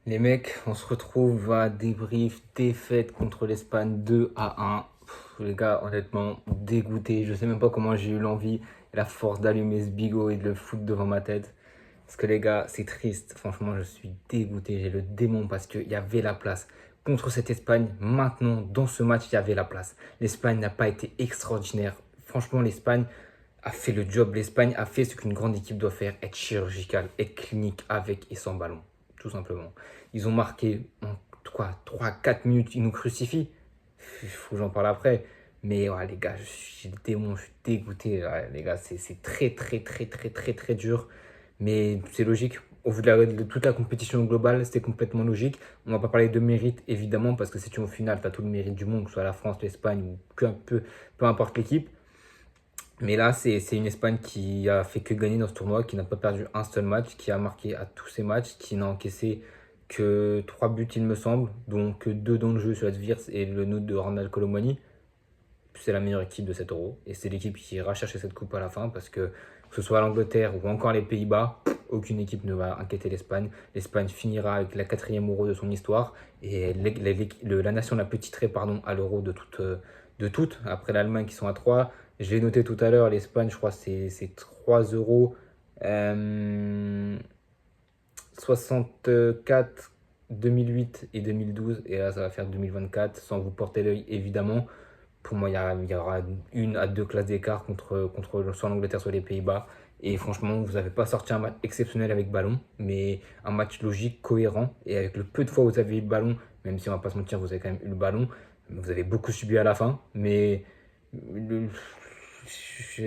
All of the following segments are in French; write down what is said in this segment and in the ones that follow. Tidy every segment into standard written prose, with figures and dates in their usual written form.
Les mecs, on se retrouve à débrief défaite contre l'Espagne 2-1. Les gars, honnêtement, dégoûté. Je sais même pas comment j'ai eu l'envie et la force d'allumer ce bigot et de le foutre devant ma tête. Parce que les gars, c'est triste. Franchement, je suis dégoûté. J'ai le démon parce qu'il y avait la place. Contre cette Espagne, maintenant, dans ce match, il y avait la place. L'Espagne n'a pas été extraordinaire. Franchement, l'Espagne a fait le job. L'Espagne a fait ce qu'une grande équipe doit faire, être chirurgicale, être clinique avec et sans ballon. Tout simplement. Ils ont marqué en quoi, 3-4 minutes, ils nous crucifient. Il faut que j'en parle après. Mais ouais, les gars, je suis le démon, je suis dégoûté. Ouais, les gars, c'est très, très, très, très, très, très dur. Mais c'est logique. Au vu de toute la compétition globale, c'était complètement logique. On ne va pas parler de mérite, évidemment, parce que si tu es au final, tu as tout le mérite du monde, que ce soit la France, l'Espagne ou peu importe l'équipe. Mais là, c'est une Espagne qui a fait que gagner dans ce tournoi, qui n'a pas perdu un seul match, qui a marqué à tous ses matchs, qui n'a encaissé que 3 buts, il me semble, donc 2 dans le jeu sur Advirs et le nôtre de Ronald Colomani. C'est la meilleure équipe de cet Euro. Et c'est l'équipe qui ira chercher cette coupe à la fin, parce que ce soit l'Angleterre ou encore les Pays-Bas, aucune équipe ne va inquiéter l'Espagne. L'Espagne finira avec la 4e Euro de son histoire, et la nation la plus titrée à l'Euro de toutes, après l'Allemagne qui sont à 3. Je l'ai noté tout à l'heure, l'Espagne, je crois, c'est 3 euros. Euh, 64, 2008 et 2012. Et là, ça va faire 2024, sans vous porter l'œil, évidemment. Pour moi, il y aura une à deux classes d'écart contre soit l'Angleterre, soit les Pays-Bas. Et franchement, vous n'avez pas sorti un match exceptionnel avec ballon, mais un match logique, cohérent. Et avec le peu de fois où vous avez eu le ballon, même si on va pas se mentir, vous avez quand même eu le ballon. Vous avez beaucoup subi à la fin. Mais le-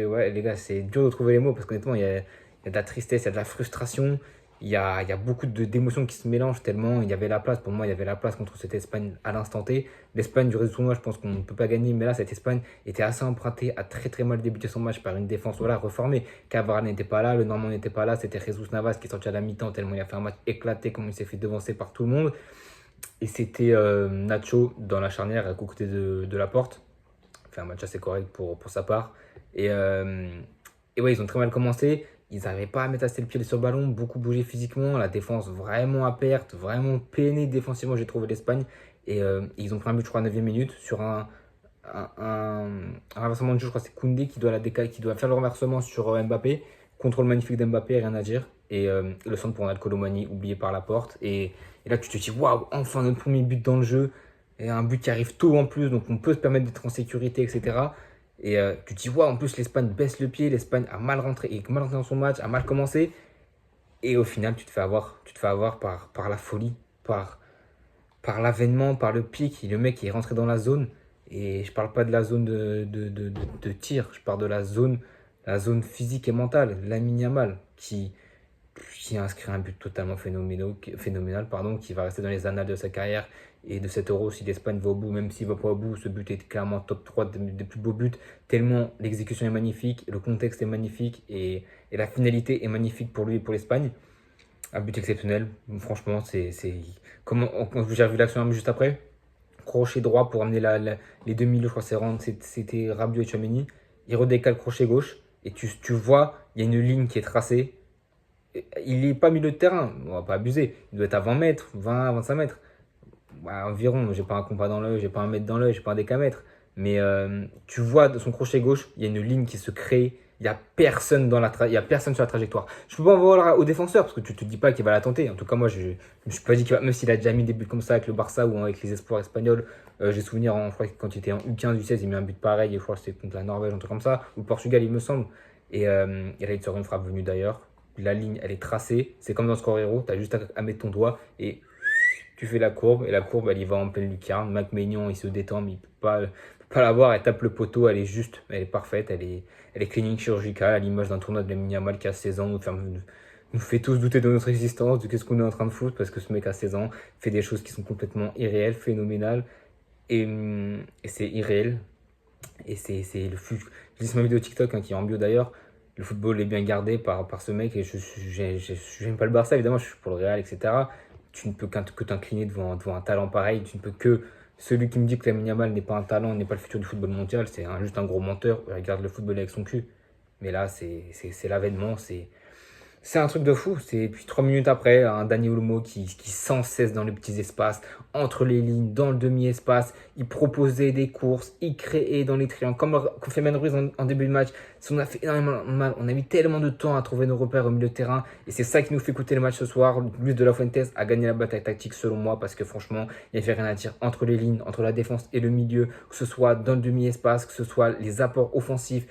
ouais, les gars, c'est dur de trouver les mots parce qu'honnêtement, il y a de la tristesse, il y a de la frustration. Il y a beaucoup d'émotions qui se mélangent tellement il y avait la place. Pour moi, il y avait la place contre cette Espagne à l'instant T. L'Espagne du reste du tournoi, je pense qu'on ne peut pas gagner. Mais là, cette Espagne était assez empruntée, a très très mal débuté son match par une défense voilà, reformée. Cavara n'était pas là, le Normand n'était pas là. C'était Jesus Navas qui est sorti à la mi-temps tellement il a fait un match éclaté, comme il s'est fait devancer par tout le monde. Et c'était Nacho dans la charnière à côté de la porte. Fait un match assez correct pour sa part. Et, euh, et ouais, ils ont très mal commencé. Ils n'arrivaient pas à mettre assez le pied sur le ballon, beaucoup bougé physiquement. La défense vraiment à perte, vraiment peiné défensivement, j'ai trouvé l'Espagne. Et ils ont pris un but, je crois, à 9e minute sur un, un- un renversement de jeu. Je crois que c'est Koundé qui doit, la décaler, qui doit faire le renversement sur Mbappé. Contrôle magnifique d'Mbappé, rien à dire. Et le centre pour Ronald Colomani, oublié par la porte. Et là, tu te dis, waouh, enfin notre premier but dans le jeu. Et un but qui arrive tôt en plus, donc on peut se permettre d'être en sécurité, etc. Et tu te dis, waouh, en plus l'Espagne baisse le pied, l'Espagne a mal rentré dans son match, a mal commencé. Et au final, tu te fais avoir par la folie, par l'avènement, par le pic. Et le mec est rentré dans la zone. Et je parle pas de la zone de tir, je parle de la zone physique et mentale, Lamine Yamal, qui a inscrit un but totalement phénoménal, pardon, qui va rester dans les annales de sa carrière et de cet Euro si l'Espagne va au bout, même s'il ne va pas au bout, ce but est clairement top 3 des plus beaux buts, tellement l'exécution est magnifique, le contexte est magnifique et la finalité est magnifique pour lui et pour l'Espagne. Un but exceptionnel, franchement, comment, j'ai revu l'action juste après, crochet droit pour amener les deux milieux, je crois que c'était Rabiot et Tchouaméni, il redécale crochet gauche, et tu vois, il y a une ligne qui est tracée, il n'est pas milieu de terrain, on va pas abuser. Il doit être à 20 mètres, 20, 25 mètres. Ouais, environ, j'ai pas un compas dans l'œil, j'ai pas un mètre dans l'œil, j'ai pas un décamètre. Mais tu vois de son crochet gauche, il y a une ligne qui se crée. Il n'y a personne il y a personne sur la trajectoire. Je peux pas en voir au défenseur parce que tu te dis pas qu'il va la tenter. En tout cas, moi, je me suis pas dit qu'il va, même s'il a déjà mis des buts comme ça avec le Barça ou avec les espoirs espagnols. J'ai souvenir, je crois que quand il était en U15, U16, il met un but pareil. Et je crois que c'était contre la Norvège, un truc comme ça, ou le Portugal, il me semble. Et là, il sort une frappe venue d'ailleurs. La ligne, elle est tracée. C'est comme dans Scorero, tu as juste à mettre ton doigt et tu fais la courbe. Et la courbe, elle y va en pleine lucarne. Mac Maignan, il se détend, mais il peut pas la voir. Elle tape le poteau, elle est juste, elle est parfaite. Elle est clinique chirurgicale à l'image d'un tournoi de Lamine Yamal qui a 16 ans. Nous fait tous douter de notre existence, de qu'est-ce qu'on est en train de foutre, parce que ce mec a 16 ans, fait des choses qui sont complètement irréelles, phénoménales. Et c'est irréel. C'est le flux. Je lis ma vidéo TikTok qui est en bio d'ailleurs. Le football est bien gardé par ce mec et je n'aime pas le Barça, évidemment, je suis pour le Real, etc. Tu ne peux que t'incliner devant un talent pareil. Tu ne peux que. Celui qui me dit que Lamine Yamal n'est pas un talent, n'est pas le futur du football mondial, c'est juste un gros menteur. Il regarde le football avec son cul. Mais là, c'est l'avènement. C'est un truc de fou. C'est puis 3 minutes après, un Dani Olmo qui sans cesse dans les petits espaces, entre les lignes, dans le demi-espace, il proposait des courses, il créait dans les triangles, comme fait Ruiz en début de match. Ça nous a fait énormément mal. On a mis tellement de temps à trouver nos repères au milieu de terrain. Et c'est ça qui nous fait coûter le match ce soir. Luis de la Fuentes a gagné la bataille tactique selon moi parce que franchement, il n'y avait rien à dire entre les lignes, entre la défense et le milieu, que ce soit dans le demi-espace, que ce soit les apports offensifs.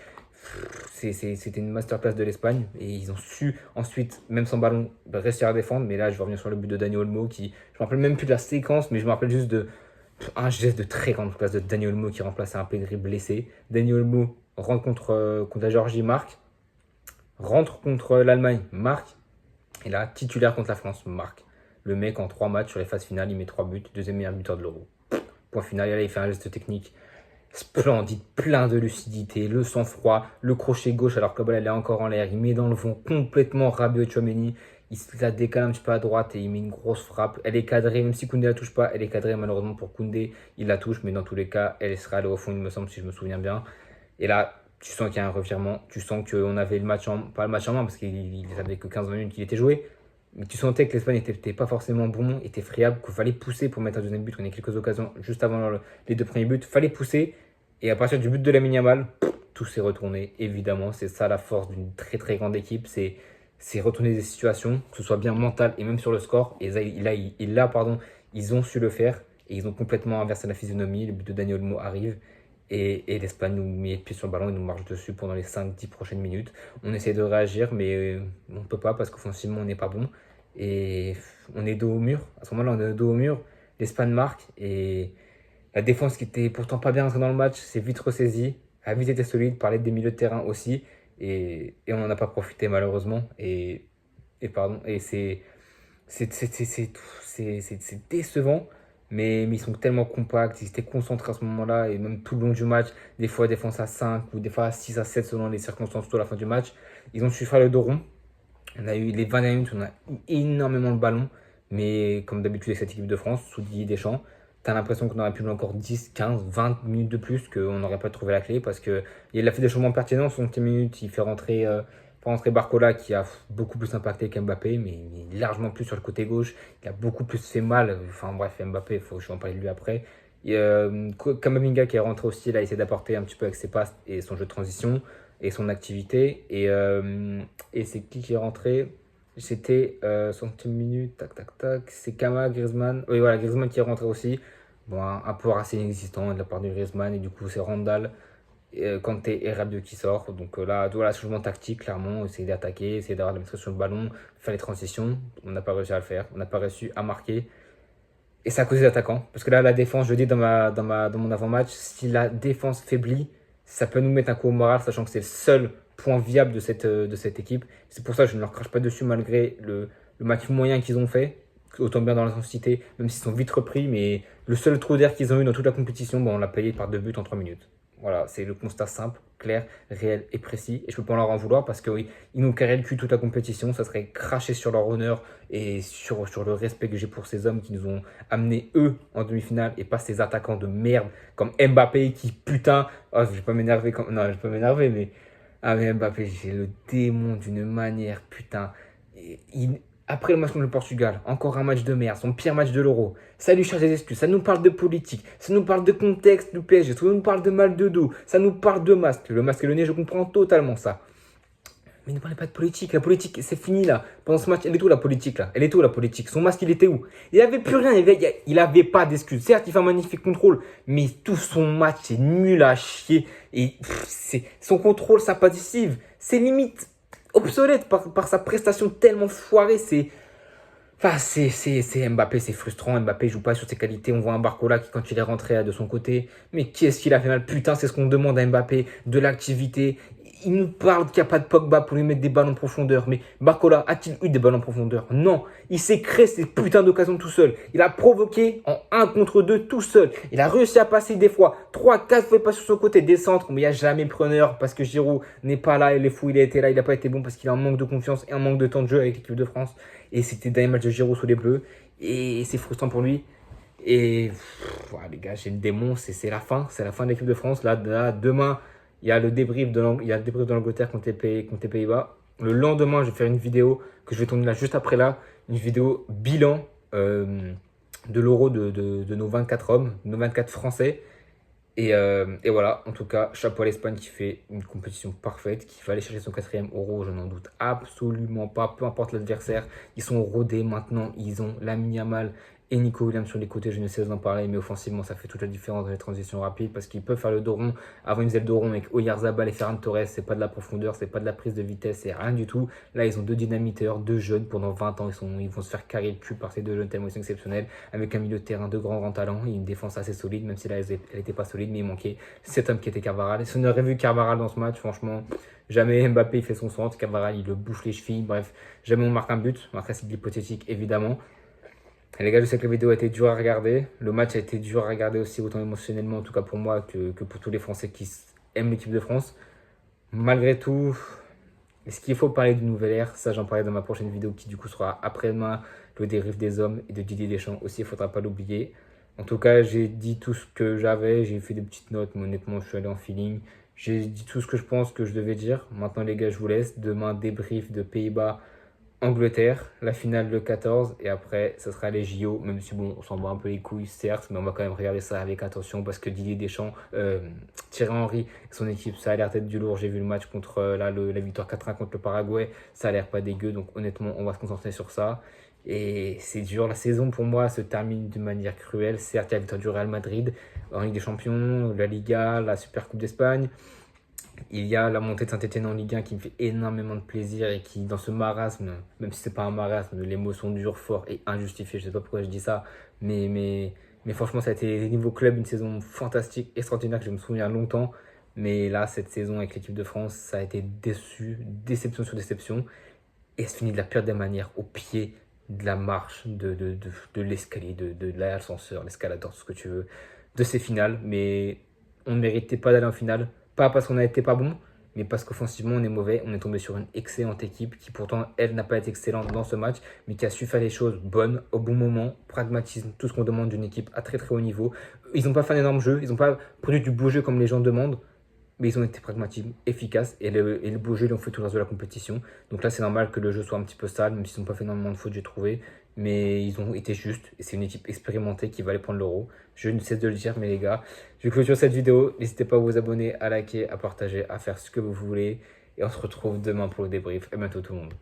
C'était une masterclass de l'Espagne et ils ont su ensuite, même sans ballon, réussir à défendre. Mais là, je vais revenir sur le but de Dani Olmo qui, je me rappelle même plus de la séquence, mais je me rappelle juste de un geste de très grande classe de Dani Olmo qui remplaçait un Pedri blessé. Dani Olmo rentre contre la Géorgie, marque, rentre contre l'Allemagne, marque, et là, titulaire contre la France, marque. Le mec, en 3 matchs sur les phases finales, il met 3 buts, deuxième meilleur buteur de l'Euro. Point final, et là, il fait un geste technique splendide, plein de lucidité, le sang-froid, le crochet gauche alors que la balle elle est encore en l'air, il met dans le vent complètement Rabiot Tchouaméni, il se la décale un petit peu à droite et il met une grosse frappe, elle est cadrée, même si Koundé la touche pas, elle est cadrée malheureusement pour Koundé, il la touche mais dans tous les cas elle sera allée au fond il me semble si je me souviens bien, et là tu sens qu'il y a un revirement, tu sens qu'on avait le match pas le match en main parce qu'il savait que 15 minutes qu'il était joué, mais tu sentais que l'Espagne n'était pas forcément bon, était friable, qu'il fallait pousser pour mettre un deuxième but. On a quelques occasions juste avant les 2 premiers buts. Il fallait pousser. Et à partir du but de Lamine Yamal, tout s'est retourné. Évidemment, c'est ça la force d'une très très grande équipe. C'est retourner des situations, que ce soit bien mental et même sur le score. Et là, ils ont su le faire. Et ils ont complètement inversé la physionomie. Le but de Dani Olmo arrive. Et l'Espagne nous met le pied sur le ballon et nous marche dessus pendant les 5-10 prochaines minutes. On essaie de réagir, mais on ne peut pas parce qu'offensivement, on n'est pas bon. Et on est dos au mur. À ce moment-là, on est dos au mur. L'Espagne marque. Et la défense qui était pourtant pas bien rentrée dans le match s'est vite ressaisie. A vite été solide. Parlait des milieux de terrain aussi. Et on n'en a pas profité malheureusement. Et c'est décevant. Mais ils sont tellement compacts, ils étaient concentrés à ce moment-là, et même tout le long du match, des fois défense à 5 ou des fois à 6 à 7 selon les circonstances, surtout à la fin du match. Ils ont su faire le dos rond. On a eu les 20 minutes, on a eu énormément de ballons, mais comme d'habitude avec cette équipe de France, sous Didier Deschamps, t'as l'impression qu'on aurait pu jouer encore 10, 15, 20 minutes de plus, qu'on n'aurait pas trouvé la clé, parce qu'il a fait des changements pertinents, en 60 minutes, il fait rentrer Barcola qui a beaucoup plus impacté qu'Mbappé, mais largement plus sur le côté gauche, il a beaucoup plus fait mal, enfin bref, Mbappé, je vais en parler de lui après. Et Kamavinga qui est rentré aussi, il a essayé d'apporter un petit peu avec ses passes et son jeu de transition et son activité. Et c'est qui est rentré? C'était 60 minutes, tac tac tac. C'est Kama, Griezmann. Oui, voilà, Griezmann qui est rentré aussi. Bon, un apport assez inexistant de la part de Griezmann. Et du coup, c'est Randall, Kanté et Rabiot qui sort. Donc là, voilà, changement tactique, clairement. Essayer d'attaquer, essayer d'avoir de la maîtrise sur le ballon, faire les transitions. On n'a pas réussi à le faire. On n'a pas réussi à marquer. Et c'est à cause des attaquants. Parce que là, la défense, je le dis dans mon avant-match, si la défense faiblit, ça peut nous mettre un coup au moral, sachant que c'est le seul point viable de cette équipe. C'est pour ça que je ne leur crache pas dessus malgré le match moyen qu'ils ont fait. Autant bien dans l'intensité, même s'ils sont vite repris. Mais le seul trou d'air qu'ils ont eu dans toute la compétition, bon, on l'a payé par 2 buts en 3 minutes. Voilà, c'est le constat simple, clair, réel et précis. Et je ne peux pas leur en vouloir parce que oui, ils nous carraient le cul toute la compétition. Ça serait cracher sur leur honneur et sur le respect que j'ai pour ces hommes qui nous ont amenés eux en demi-finale et pas ces attaquants de merde comme Mbappé qui putain. Oh, je vais pas m'énerver non, je vais pas m'énerver, mais. Ah, mais Mbappé, j'ai le démon d'une manière, putain. Après le match contre le Portugal, encore un match de merde, son pire match de l'Euro. Ça lui cherche des excuses, ça nous parle de politique, ça nous parle de contexte du PSG, ça nous parle de mal de dos, ça nous parle de masque. Le masque et le nez, je comprends totalement ça. Mais ne parlez pas de politique, la politique c'est fini là. Pendant ce match, elle est où la politique là? Elle est où la politique? Son masque il était où? Il avait plus rien, il avait pas d'excuses. Certes, il fait un magnifique contrôle, mais tout son match est nul à chier. Et son contrôle, sa passe décisive, c'est limite obsolète par sa prestation tellement foirée. Enfin, c'est Mbappé, c'est frustrant. Mbappé joue pas sur ses qualités. On voit un Barcola qui, quand il est rentré, de son côté. Mais qu'est-ce qu'il a fait mal? Putain, c'est ce qu'on demande à Mbappé, de l'activité. Il nous parle qu'il n'y a pas de Pogba pour lui mettre des balles en profondeur. Mais Barcola a-t-il eu des balles en profondeur? Non. Il s'est créé ces putains d'occasions tout seul. Il a provoqué en 1 contre 2 tout seul. Il a réussi à passer des fois 3, 4 fois pas sur son côté des centres. Mais il n'y a jamais preneur parce que Giroud n'est pas là. Il est fou, il a été là. Il n'a pas été bon parce qu'il a un manque de confiance et un manque de temps de jeu avec l'équipe de France. Et c'était le dernier match de Giroud sous les Bleus. Et c'est frustrant pour lui. Et voilà, les gars, j'ai le démon. C'est la fin. C'est la fin de l'équipe de France. Là demain. Il y a le débrief de l'Angleterre contre les Pays-Bas. Le lendemain, je vais faire une vidéo que je vais tourner là juste après là, une vidéo bilan de l'Euro de nos 24 hommes, nos 24 Français. Et voilà, en tout cas, chapeau à l'Espagne qui fait une compétition parfaite, qui va aller chercher son 4e Euro, je n'en doute absolument pas, peu importe l'adversaire. Ils sont rodés maintenant, ils ont Lamine Yamal et Nico Williams sur les côtés, je ne sais d'en parler, mais offensivement, ça fait toute la différence dans les transitions rapides parce qu'ils peuvent faire le dos rond. Avant, ils faisaient le dos rond avec Oyarzabal et Ferran Torres, c'est pas de la profondeur, c'est pas de la prise de vitesse, c'est rien du tout. Là, ils ont deux dynamiteurs, deux jeunes, pendant 20 ans, ils vont se faire carrer le cul par ces deux jeunes tellement ils sont exceptionnels, avec un milieu de terrain de grands talents et une défense assez solide, même si là, elle n'était pas solide, mais il manquait cet homme qui était Carvajal. Si on aurait vu Carvajal dans ce match, franchement, jamais Mbappé il fait son centre, Carvajal il le bouffe les chevilles, bref, jamais on marque un but. Après, c'est de l'hypothétique, évidemment. Et les gars, je sais que la vidéo a été dure à regarder. Le match a été dur à regarder aussi, autant émotionnellement, en tout cas pour moi, que pour tous les Français qui aiment l'équipe de France. Malgré tout, est-ce qu'il faut parler d'une nouvelle ère? Ça, j'en parlerai dans ma prochaine vidéo qui, du coup, sera après-demain, le débrief des hommes et de Didier Deschamps aussi, il ne faudra pas l'oublier. En tout cas, j'ai dit tout ce que j'avais, j'ai fait des petites notes, mais honnêtement, je suis allé en feeling. J'ai dit tout ce que je pense que je devais dire. Maintenant, les gars, je vous laisse. Demain, débrief de Pays-Bas. Angleterre, la finale le 14 et après ça sera les JO, même si bon on s'en bat un peu les couilles certes, mais on va quand même regarder ça avec attention parce que Didier Deschamps, Thierry Henry et son équipe, ça a l'air d'être du lourd. J'ai vu le match contre la victoire 4-1 contre le Paraguay, ça a l'air pas dégueu, donc honnêtement on va se concentrer sur ça. Et c'est dur, la saison pour moi se termine de manière cruelle. Certes, il y a la victoire du Real Madrid en Ligue des Champions, la Liga, la Super Coupe d'Espagne. Il y a la montée de Saint-Etienne en Ligue 1 qui me fait énormément de plaisir et qui, dans ce marasme, même si c'est pas un marasme, les mots sont durs, forts et injustifiés. Je sais pas pourquoi je dis ça, mais franchement, ça a été niveau club une saison fantastique, extraordinaire que je me souviens longtemps. Mais là, cette saison avec l'équipe de France, ça a été déception sur déception. Et se finit de la pire des manières, au pied de la marche, de l'escalier, de l'ascenseur, l'escalator, tout ce que tu veux, de ces finales. Mais on ne méritait pas d'aller en finale. Pas parce qu'on n'était pas bon, mais parce qu'offensivement, on est mauvais. On est tombé sur une excellente équipe qui, pourtant, elle n'a pas été excellente dans ce match, mais qui a su faire les choses bonnes, au bon moment, pragmatisme, tout ce qu'on demande d'une équipe à très très haut niveau. Ils n'ont pas fait un énorme jeu, ils n'ont pas produit du beau jeu comme les gens demandent, mais ils ont été pragmatiques, efficaces, et le beau jeu, ils l'ont fait tout le reste de la compétition. Donc là, c'est normal que le jeu soit un petit peu sale, même s'ils n'ont pas fait énormément de fautes, j'ai trouvé. Mais ils ont été justes, et c'est une équipe expérimentée qui va aller prendre l'Euro. Je ne cesse de le dire, mais les gars, je clôture cette vidéo. N'hésitez pas à vous abonner, à liker, à partager, à faire ce que vous voulez. Et on se retrouve demain pour le débrief. À bientôt tout le monde.